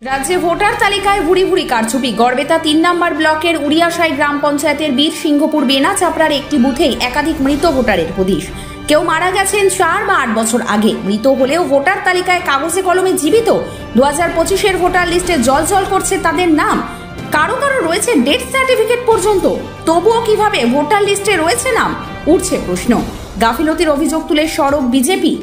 রাজ্যে ভোটার তালিকায় ভুরি ভুরি কারচুপি। গড়বেতা ৩ নম্বর ব্লকের উড়িয়াশাই গ্রাম পঞ্চায়েতের বীরসিংহপুর বেনা চাপড়ার একটি বুথেই একাধিক মৃত ভোটারের হদিশ। কেউ মারা গেছেন ৪ বা ৮ বছর আগে, মৃত হলেও ভোটার তালিকায় কাগজে কলমে জীবিত। 2025-এর ভোটার লিস্টে জল করছে তাদের নাম, কারো কারো রয়েছে ডেথ সার্টিফিকেট পর্যন্ত। তবুও কিভাবে ভোটার লিস্টে রয়েছে নাম, উঠছে প্রশ্ন। গাফিলতির অভিযোগ তুলে সরব বিজেপি।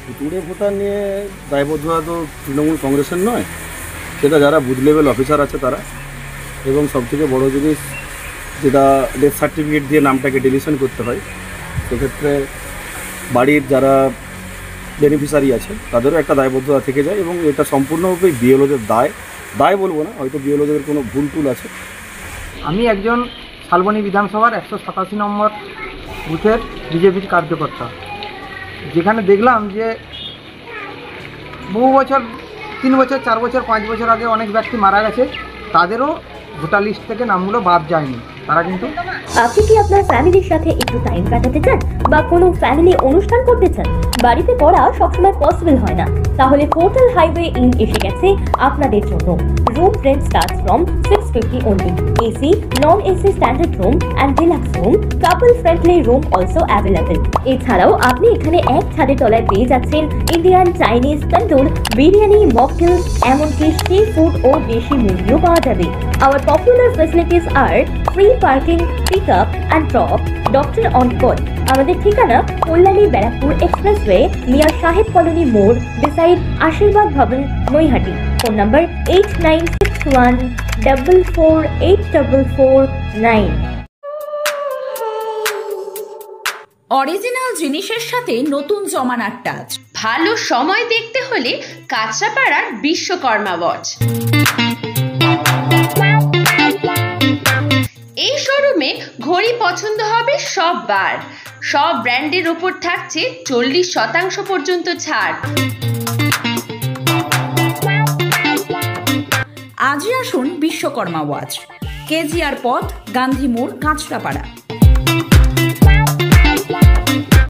ভুতুড়ে ভোটার নিয়ে দায়বদ্ধতা তো তৃণমূল কংগ্রেসের নয়, সেটা যারা বুথ লেভেল অফিসার আছে তারা। এবং সবথেকে বড় জিনিস যেটা ডেথ সার্টিফিকেট দিয়ে নামটাকে ডিলিশন করতে হয়, সেক্ষেত্রে বাড়ির যারা বেনিফিশিয়ারি আছে তাদেরও একটা দায়বদ্ধতা থেকে যায়। এবং এটা সম্পূর্ণভাবে বিএলওদের দায় বলবো না, হয়তো বিএলওদের কোনো ভুল টুল আছে। আমি একজন শালবনী বিধানসভার 187 নম্বর বুথের বিজেপির কার্যকর্তা, যেখানে দেখলাম যে বহু বছর 3 বছর 4 বছর 5 বছর আগে অনেক ব্যক্তি মারা গেছে, তাদেরও ভোটার লিস্ট থেকে নামগুলো বাদ যায়নি। তারা কিন্তু আপনি কি আপনার ফ্যামিলির সাথে একটু টাইম কাটাতে চান বা কোনো ফ্যামিলি অনুষ্ঠান করতে চান? বাড়িতে করা সবসময় পসিবল হয় না, তাহলে পোর্টাল হাইওয়ে ইন এসে গেছে আপনাদের জন্য। Room rent starts from 650 only. AC, non-AC standard room and deluxe room, couple friendly room also available. এছাড়াও আপনি এখানে এক ছাদের তলায় পেয়ে যাচ্ছেন ইন্ডিয়ান, চাইনিজ, তন্দুর, বিরিয়ানি, মকটেল, এমনকি সি ফুড ও দেশি মুরগিও পাওয়া যাবে। Our popular facilities are free parking, pick up and drop, doctor on call. আমাদের ঠিকানা কল্যাণী ব্যারাকপুর এক্সপ্রেসওয়ে, নিয়ার সাহেব কলোনি মোড়, বিসাইড আশীর্বাদ ভবন, নৈহাটি। Phone number 8961448449। অরিজিনাল জিনিসের সাথে নতুন জমানার টাচ। ভালো সময় দেখতে হলে কাঁচরাপাড়ার বিশ্বকর্মা ওয়াচ। এই শোরুমে ঘড়ি পছন্দ হবে সব বার। সব ব্র্যান্ডের ওপর থাকছে 40% পর্যন্ত ছাড়। আজই আসুন বিশ্বকর্মা ওয়াচ, কেজিআর পথ, গান্ধী মোড়, কাঁচরাপাড়া।